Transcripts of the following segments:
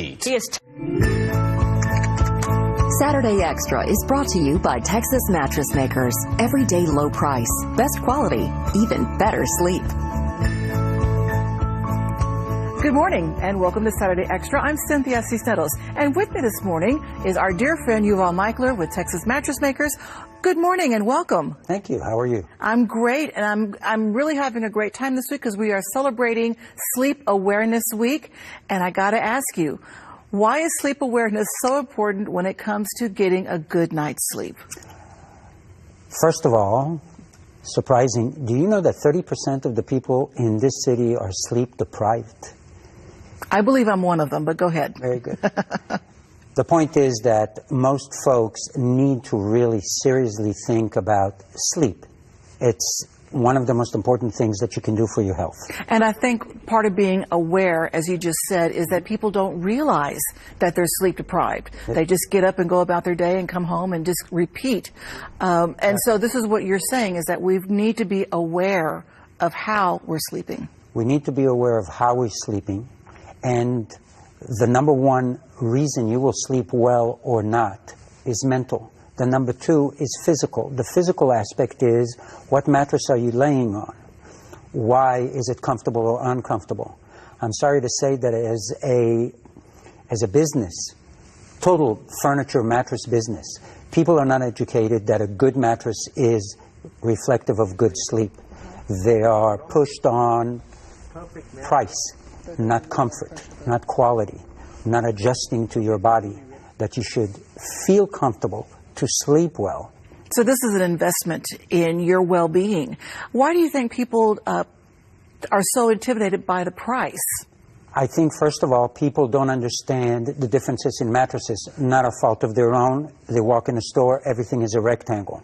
heat. Saturday Extra is brought to you by Texas Mattress Makers. Everyday low price, best quality, even better sleep. Good morning and welcome to Saturday Extra. I'm Cynthia Cisneros, and with me this morning is our dear friend Youval Meicler with Texas Mattress Makers. Good morning and welcome. Thank you. How are you? I'm great, and I'm really having a great time this week because we are celebrating Sleep Awareness Week. And I got to ask you, why is sleep awareness so important when it comes to getting a good night's sleep? First of all, surprising, do you know that 30% of the people in this city are sleep deprived? I believe I'm one of them, but go ahead. Very good. The point is that most folks need to really seriously think about sleep. It's one of the most important things that you can do for your health. And I think part of being aware, as you just said, is that people don't realize that they're sleep deprived. They just get up and go about their day and come home and just repeat. So this is what you're saying, is that we need to be aware of how we're sleeping. We need to be aware of how we're sleeping. And the number one reason you will sleep well or not is mental. The number two is physical. The physical aspect is, what mattress are you laying on? Why is it comfortable or uncomfortable? I'm sorry to say that as a business, total furniture mattress business, people are not educated that a good mattress is reflective of good sleep. They are pushed on price, not comfort, not quality, not adjusting to your body, that you should feel comfortable to sleep well. So this is an investment in your well-being. Why do you think people are so intimidated by the price? I think, first of all, people don't understand the differences in mattresses. Not a fault of their own. They walk in a store, everything is a rectangle.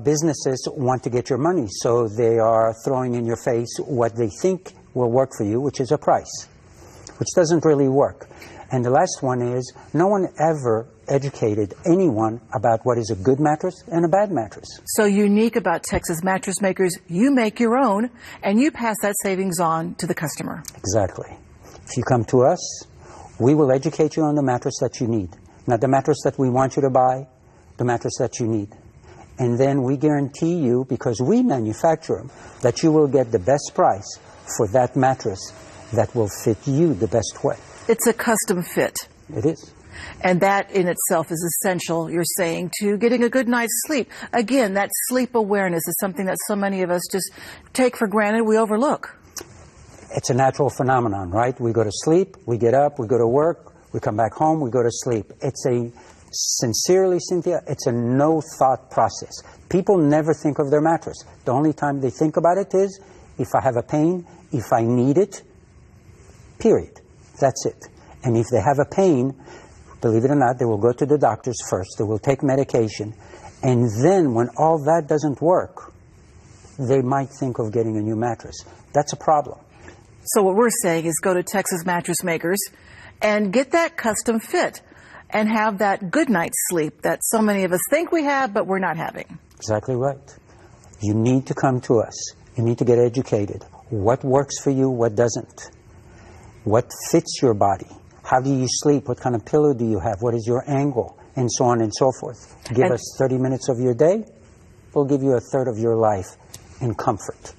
Businesses want to get your money, so they are throwing in your face what they think will work for you, which is a price, which doesn't really work. And the last one is, no one ever educated anyone about what is a good mattress and a bad mattress. So unique about Texas Mattress Makers, you make your own and you pass that savings on to the customer. Exactly. If you come to us, we will educate you on the mattress that you need. Not the mattress that we want you to buy, the mattress that you need. And then we guarantee you, because we manufacture them, that you will get the best price for that mattress that will fit you the best way. It's a custom fit. It is. And that in itself is essential, you're saying, to getting a good night's sleep. Again, that sleep awareness is something that so many of us just take for granted, we overlook. It's a natural phenomenon, right? We go to sleep, we get up, we go to work, we come back home, we go to sleep. It's a, sincerely, Cynthia, it's a no-thought process. People never think of their mattress. The only time they think about it is, if I have a pain, if I need it, period. That's it. And if they have a pain, believe it or not, they will go to the doctors first. They will take medication. And then when all that doesn't work, they might think of getting a new mattress. That's a problem. So what we're saying is go to Texas Mattress Makers and get that custom fit and have that good night's sleep that so many of us think we have, but we're not having. Exactly right. You need to come to us. You need to get educated. What works for you, what doesn't? What fits your body? How do you sleep? What kind of pillow do you have? What is your angle? And so on and so forth. Give us 30 minutes of your day, we'll give you a third of your life in comfort.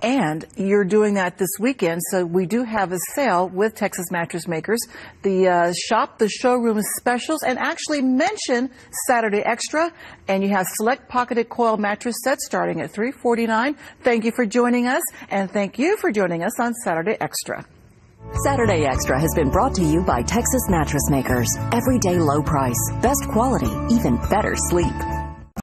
And you're doing that this weekend, so we do have a sale with Texas Mattress Makers. The shop, the showroom specials, and actually mention Saturday Extra. And you have select pocketed coil mattress sets starting at $349. Thank you for joining us, and thank you for joining us on Saturday Extra. Saturday Extra has been brought to you by Texas Mattress Makers. Everyday low price, best quality, even better sleep.